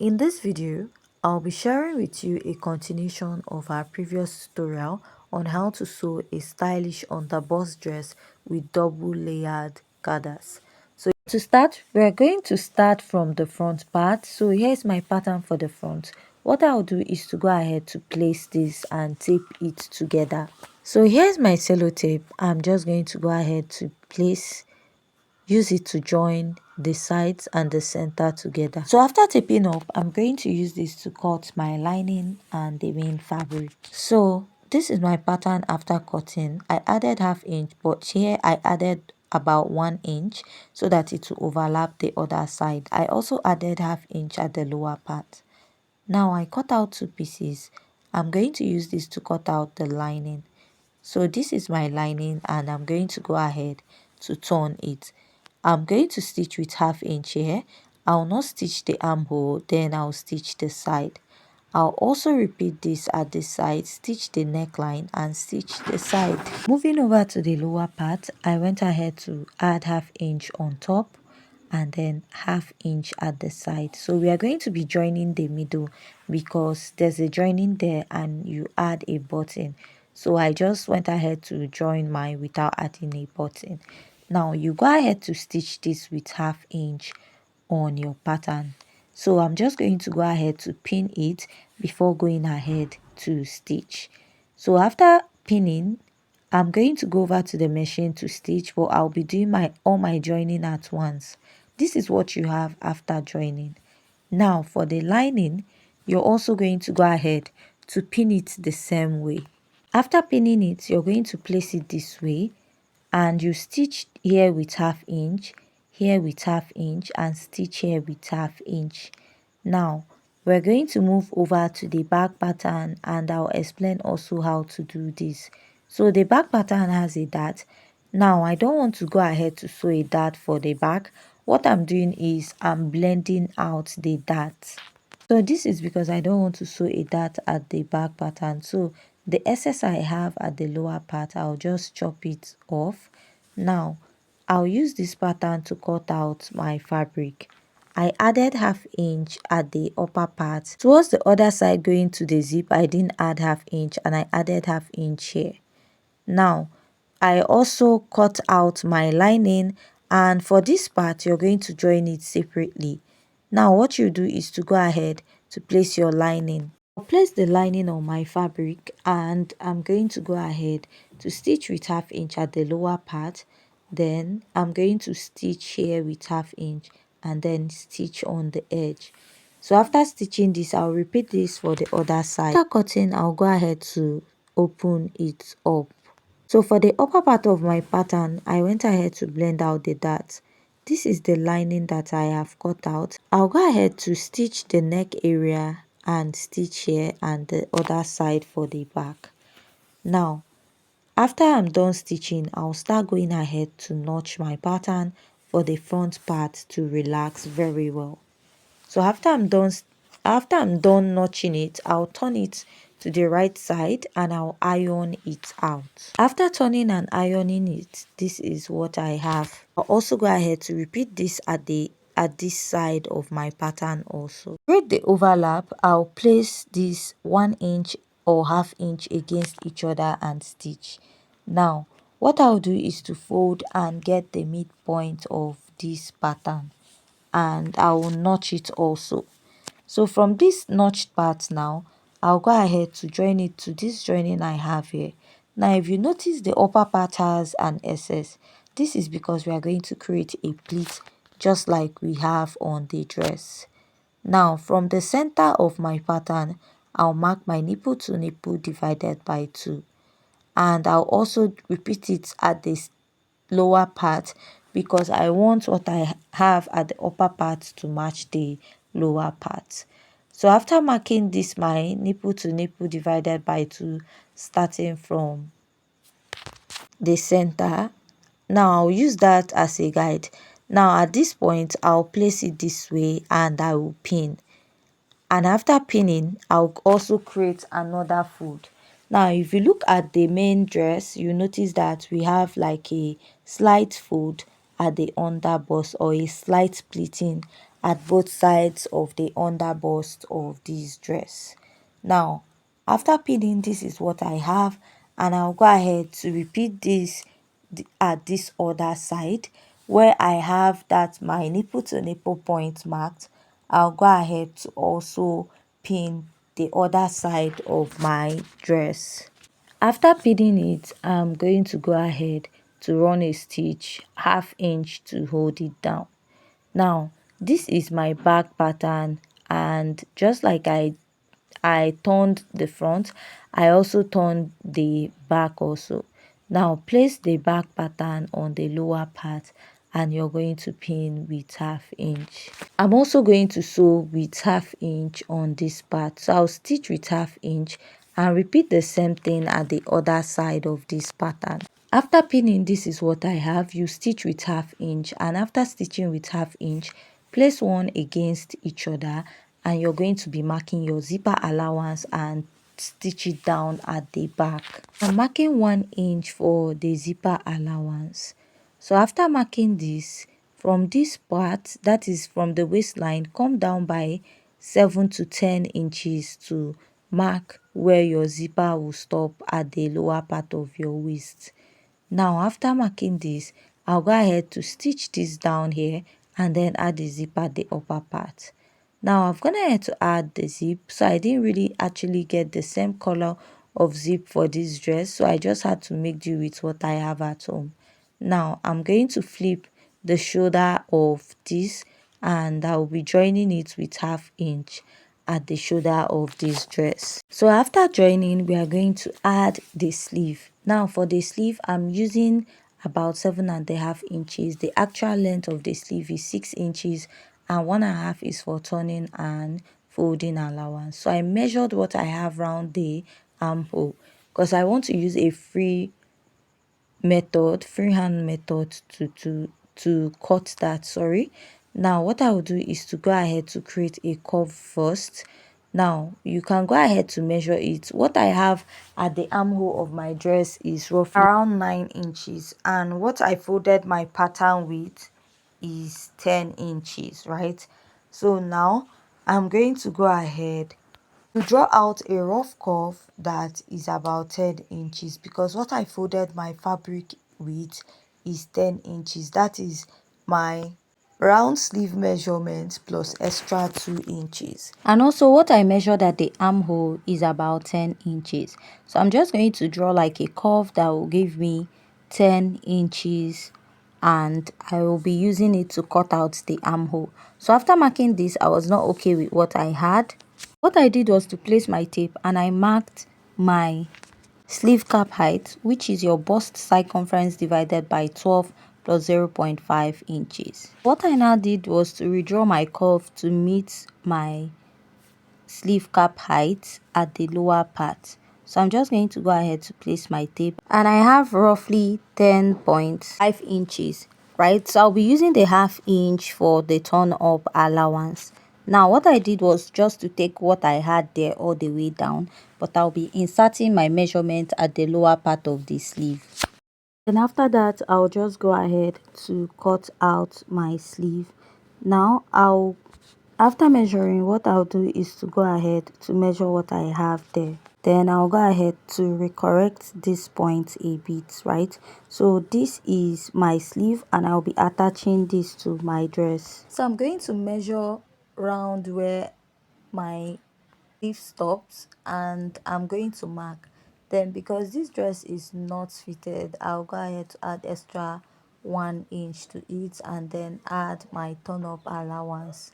In this video, I'll be sharing with you a continuation of our previous tutorial on how to sew a stylish underbust dress with double layered gathers. So to start, we're going to start from the front part. So here's my pattern for the front. What I'll do is to go ahead to place this and tape it together. So here's my sellotape. I'm just going to go ahead to use it to join the sides and the center together. So after taping up, I'm going to use this to cut my lining and the main fabric. So this is my pattern after cutting. I added ½ inch, but here I added about 1 inch so that it will overlap the other side. I also added ½ inch at the lower part. Now I cut out 2 pieces. I'm going to use this to cut out the lining. So this is my lining and I'm going to go ahead to turn it. I'm going to stitch with ½ inch here. I'll not stitch the armhole, then I'll stitch the side. I'll also repeat this at the side, stitch the neckline and stitch the side. Moving over to the lower part, I went ahead to add ½ inch on top and then ½ inch at the side. So we are going to be joining the middle because there's a joining there and you add a button. So I just went ahead to join mine without adding a button. Now you go ahead to stitch this with ½ inch on your pattern. So I'm just going to go ahead to pin it before going ahead to stitch. So after pinning, I'm going to go over to the machine to stitch, but I'll be doing all my joining at once. This is what you have after joining. Now for the lining, you're also going to go ahead to pin it the same way. After pinning it, you're going to place it this way and you stitch here with ½ inch, here with ½ inch and stitch here with ½ inch. Now we're going to move over to the back pattern and I'll explain also how to do this. So the back pattern has a dart. Now I don't want to go ahead to sew a dart for the back. What I'm doing is I'm blending out the dart. So this is because I don't want to sew a dart at the back pattern. So the excess I have at the lower part, I'll just chop it off. Now I'll use this pattern to cut out my fabric. I added ½ inch at the upper part. Towards the other side going to the zip, I didn't add ½ inch and I added ½ inch here. Now I also cut out my lining, and for this part you're going to join it separately. Now what you do is to go ahead to place your lining. I'll place the lining on my fabric and I'm going to go ahead to stitch with ½ inch at the lower part. Then I'm going to stitch here with ½ inch and then stitch on the edge. So after stitching this, I'll repeat this for the other side. After cutting, I'll go ahead to open it up. So for the upper part of my pattern, I went ahead to blend out the dart. This is the lining that I have cut out. I'll go ahead to stitch the neck area and stitch here and the other side for the back. Now, after I'm done stitching, I'll start going ahead to notch my pattern for the front part to relax very well. So after I'm done notching it, I'll turn it to the right side and I'll iron it out. After turning and ironing it, this is what I have. I'll also go ahead to repeat this at this side of my pattern also. To create the overlap, I'll place this 1 inch or ½ inch against each other and stitch. Now what I'll do is to fold and get the midpoint of this pattern, and I will notch it also. So from this notched part now, I'll go ahead to join it to this joining I have here. Now if you notice the upper part has an excess, this is because we are going to create a pleat just like we have on the dress. Now from the center of my pattern, I'll mark my nipple to nipple divided by 2. And I'll also repeat it at this lower part because I want what I have at the upper part to match the lower part. So after marking this my nipple to nipple divided by 2 starting from the center, now I'll use that as a guide. Now at this point I'll place it this way and I will pin. And after pinning, I'll also create another fold. Now if you look at the main dress, you notice that we have like a slight fold at the under bust or a slight pleating at both sides of the under bust of this dress. Now, after pinning, this is what I have, and I'll go ahead to repeat this at this other side where I have that my nipple to nipple point marked. I'll go ahead to also pin the other side of my dress. After pinning it, I'm going to go ahead to run a stitch half inch to hold it down. Now, this is my back pattern, and just like I turned the front, I also turned the back also. Now place the back pattern on the lower part, and you're going to pin with half inch. I'm also going to sew with half inch on this part, so I'll stitch with half inch and repeat the same thing at the other side of this pattern. After pinning, this is what I have. You stitch with half inch, and after stitching with half inch, place one against each other, and you're going to be marking your zipper allowance and stitch it down at the back. I'm marking 1 inch for the zipper allowance. So after marking this, from this part, that is from the waistline, come down by 7 to 10 inches to mark where your zipper will stop at the lower part of your waist. Now after marking this, I'll go ahead to stitch this down here and then add the zip at the upper part. Now I've gone ahead to add the zip, so I didn't really actually get the same color of zip for this dress, so I just had to make do with what I have at home. Now I'm going to flip the shoulder of this, and I'll be joining it with half inch at the shoulder of this dress. So after joining, we are going to add the sleeve. Now for the sleeve, I'm using about 7.5 inches. The actual length of the sleeve is 6 inches, and 1.5 is for turning and folding allowance. So I measured what I have around the armhole because I want to use a freehand method to cut that. Sorry. Now what I will do is to go ahead to create a curve first. Now you can go ahead to measure it. What I have at the armhole of my dress is roughly around 9 inches, and what I folded my pattern with is 10 inches, right? So now I'm going to go ahead to draw out a rough curve that is about 10 inches, because what I folded my fabric with is 10 inches. That is my round sleeve measurement plus extra 2 inches. And also what I measured at the armhole is about 10 inches. So I'm just going to draw like a curve that will give me 10 inches, and I will be using it to cut out the armhole. So after marking this, I was not okay with what I had. What I did was to place my tape, and I marked my sleeve cap height, which is your bust circumference divided by 12 plus 0.5 inches. What I now did was to redraw my curve to meet my sleeve cap height at the lower part. So I'm just going to go ahead to place my tape, and I have roughly 10.5 inches, right? So I'll be using the half inch for the turn up allowance. Now what I did was just to take what I had there all the way down, but I'll be inserting my measurement at the lower part of the sleeve. Then after that, I'll just go ahead to cut out my sleeve. Now after measuring, what I'll do is to go ahead to measure what I have there. Then I'll go ahead to recorrect this point a bit, right? So this is my sleeve, and I'll be attaching this to my dress. So I'm going to measure round where my sleeve stops, and I'm going to mark. Then because this dress is not fitted, I'll go ahead to add extra 1 inch to it, and then add my turn up allowance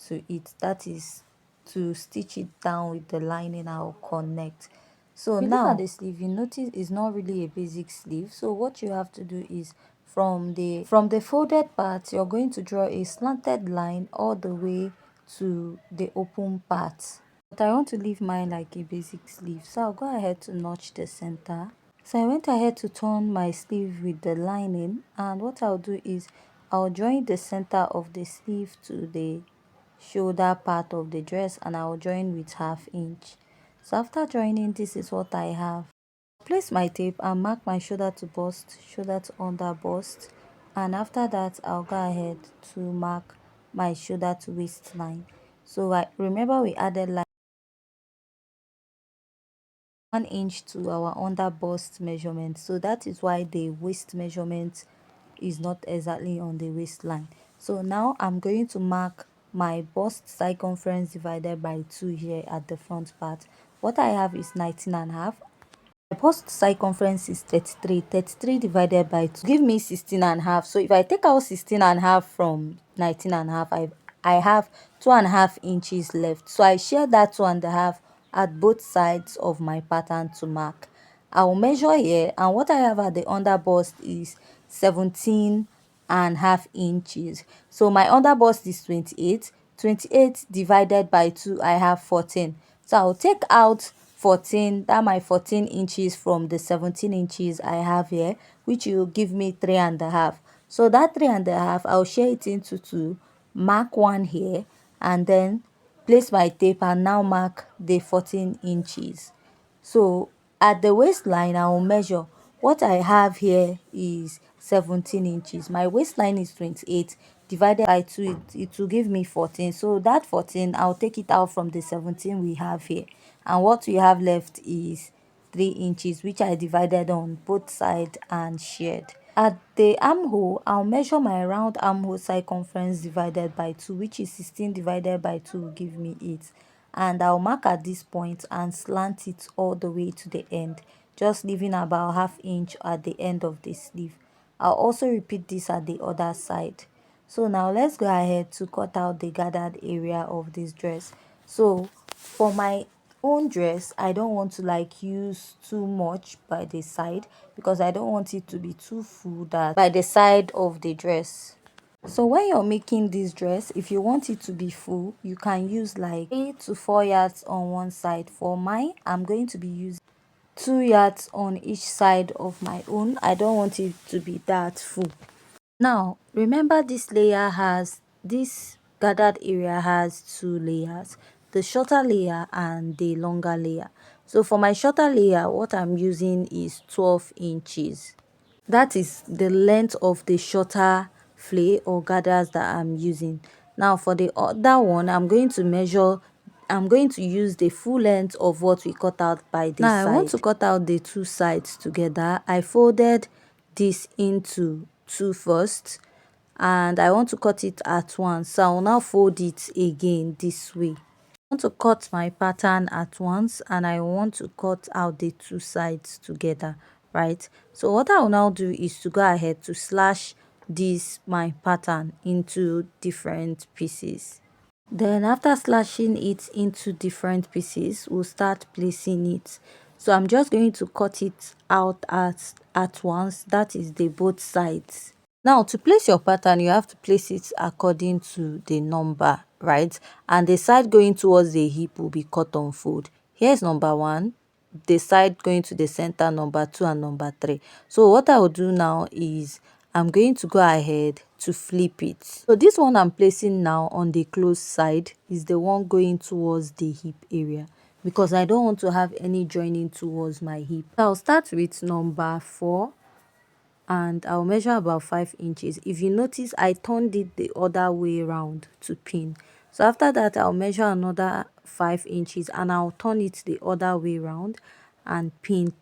to it. That is to stitch it down with the lining I'll connect. So if you look at the sleeve, you notice it's not really a basic sleeve. So what you have to do is from the folded part, you're going to draw a slanted line all the way to the open part. But I want to leave mine like a basic sleeve, so I'll go ahead to notch the center. So I went ahead to turn my sleeve with the lining, and what I'll do is I'll join the center of the sleeve to the shoulder part of the dress, and I'll join with half inch. So after joining, this is what I have. Place my tape and mark my shoulder to bust, shoulder to under bust, and after that I'll go ahead to mark my shoulder to waistline. So I remember we added like 1 inch to our under bust measurement, so that is why the waist measurement is not exactly on the waistline. So now I'm going to mark my bust circumference divided by 2 here at the front part. What I have is 19.5. My bust circumference is 33. 33 divided by 2 give me 16.5. So if I take out 16.5 from 19.5, I have 2.5 inches left. So I share that 2.5 at both sides of my pattern to mark. I will measure here, and what I have at the under bust is 17.5 inches. So my under bust is 28. 28 divided by 2, I have 14. So I'll take out 14, that my 14 inches from the 17 inches I have here, which will give me 3.5. So that 3.5, I'll share it into two, mark one here, and then place my tape and now mark the 14 inches. So at the waistline, I will measure. What I have here is 17 inches. My waistline is 28. Divided by 2, it will give me 14. So that 14, I'll take it out from the 17 we have here. And what we have left is 3 inches, which I divided on both sides and shared. At the armhole, I'll measure my round armhole circumference divided by 2, which is 16 divided by 2 will give me 8. And I'll mark at this point and slant it all the way to the end, just leaving about ½ inch at the end of the sleeve. I'll also repeat this at the other side. So now let's go ahead to cut out the gathered area of this dress. So for my own dress, I don't want to like use too much by the side, because I don't want it to be too full that by the side of the dress. So when you're making this dress, if you want it to be full, you can use like 3 to 4 yards on one side. For mine, I'm going to be using 2 yards on each side of my own. I don't want it to be that full. Now remember, this gathered area has two layers, the shorter layer and the longer layer. So for my shorter layer, what I'm using is 12 inches. That is the length of the shorter flay or gathers that I'm using. Now for the other one, I'm going to use the full length of what we cut out by this side. Now I want to cut out the two sides together. I folded this into two first, and I want to cut it at once. So I'll now fold it again this way. I want to cut my pattern at once, and I want to cut out the two sides together, right? So what I will now do is to go ahead to slash this my pattern into different pieces. Then after slashing it into different pieces, we'll start placing it. So I'm just going to cut it out at once, that is the both sides. Now to place your pattern, you have to place it according to the number, right? And the side going towards the hip will be cut on fold. Here's number 1, the side going to the center, number 2, and number 3. So what I will do now is I'm going to go ahead to flip it. So this one I'm placing now on the closed side is the one going towards the hip area, because I don't want to have any joining towards my hip. I'll start with number 4, and I'll measure about 5 inches. If you notice, I turned it the other way around to pin. So after that, I'll measure another 5 inches and I'll turn it the other way around and pin.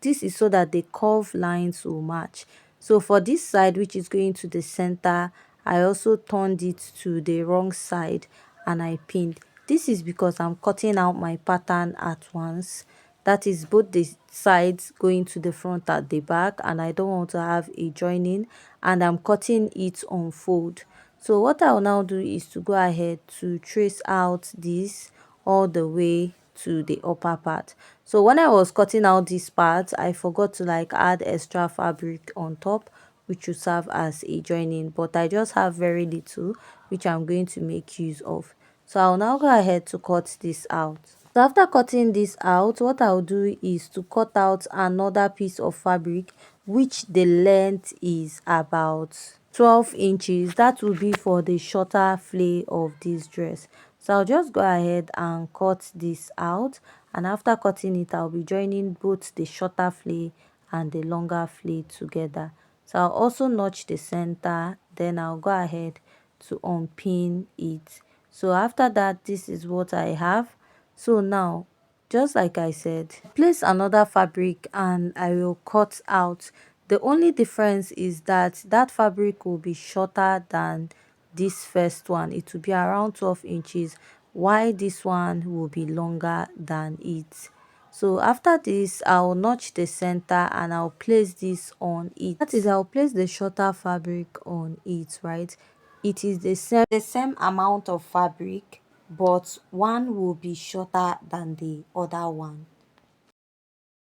This is so that the curve lines will match. So for this side, which is going to the center, I also turned it to the wrong side and I pinned. This is because I'm cutting out my pattern at once. That is both the sides going to the front at the back, and I don't want to have a joining, and I'm cutting it on fold. So what I'll now do is to go ahead to trace out this all the way to the upper part. So when I was cutting out this part, I forgot to like add extra fabric on top, which will serve as a joining, but I just have very little which I'm going to make use of. So I'll now go ahead to cut this out. So after cutting this out, what I'll do is to cut out another piece of fabric, which the length is about 12 inches. That will be for the shorter flay of this dress. So I'll just go ahead and cut this out, and after cutting it, I'll be joining both the shorter flay and the longer flay together. So I'll also notch the center, then I'll go ahead to unpin it. So after that, this is what I have. So now, just like I said, place another fabric and I will cut out. The only difference is that that fabric will be shorter than this first one. It will be around 12 inches, while this one will be longer than it. So after this, I'll notch the center and I'll place this on it. That is, I'll place the shorter fabric on it, right? It is the same amount of fabric, but one will be shorter than the other one.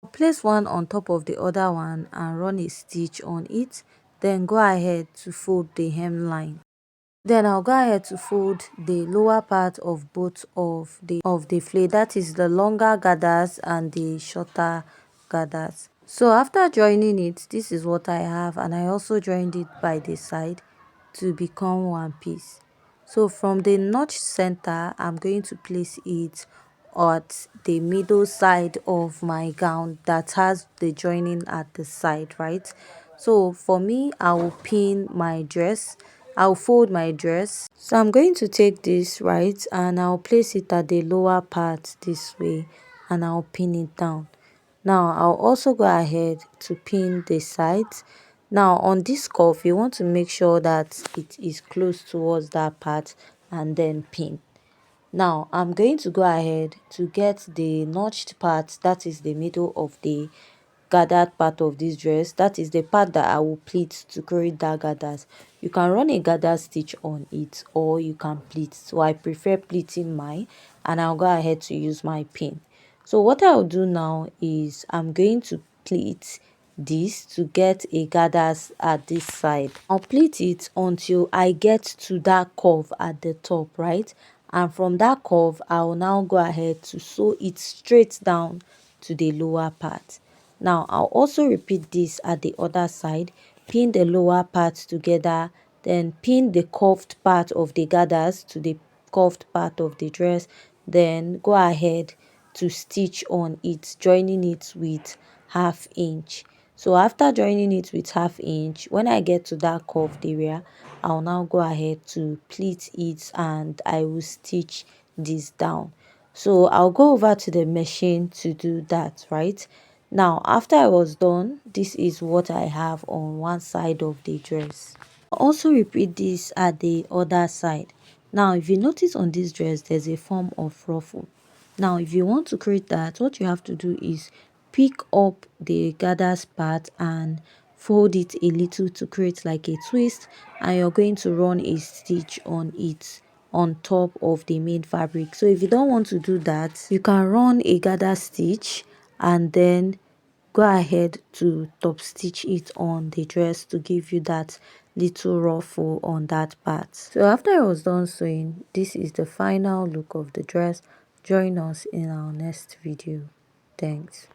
I'll place one on top of the other one and run a stitch on it, then go ahead to fold the hemline. Then I'll go ahead to fold the lower part of both of the flail, that is the longer gathers and the shorter gathers. So after joining it, this is what I have, and I also joined it by the side to become one piece. So from the notch center, I'm going to place it at the middle side of my gown that has the joining at the side, right? So for me, I will pin my dress. I'll fold my dress. So I'm going to take this, right, and I'll place it at the lower part this way, and I'll pin it down. Now I'll also go ahead to pin the sides. Now on this cuff, you want to make sure that it is close towards that part and then pin. Now I'm going to go ahead to get the notched part, that is the middle of the gathered part of this dress. That is the part that I will pleat to create that gathers. You can run a gather stitch on it or you can pleat. So I prefer pleating mine, and I'll go ahead to use my pin. So what I'll do now is I'm going to pleat this to get a gathers at this side. I'll pleat it until I get to that curve at the top, right? And from that curve, I'll now go ahead to sew it straight down to the lower part. Now I'll also repeat this at the other side. Pin the lower part together, then pin the curved part of the gathers to the curved part of the dress, then go ahead to stitch on it, joining it with half inch. So after joining it with half inch, when I get to that curved area, I'll now go ahead to pleat it and I will stitch this down. So I'll go over to the machine to do that, right? Now after I was done, this is what I have on one side of the dress. I'll also repeat this at the other side. Now if you notice on this dress, there's a form of ruffle. Now if you want to create that, what you have to do is pick up the gathers part and fold it a little to create like a twist, and you're going to run a stitch on it on top of the main fabric. So if you don't want to do that, you can run a gather stitch and then go ahead to top stitch it on the dress to give you that little ruffle on that part. So after I was done sewing, this is the final look of the dress. Join us in our next video. Thanks.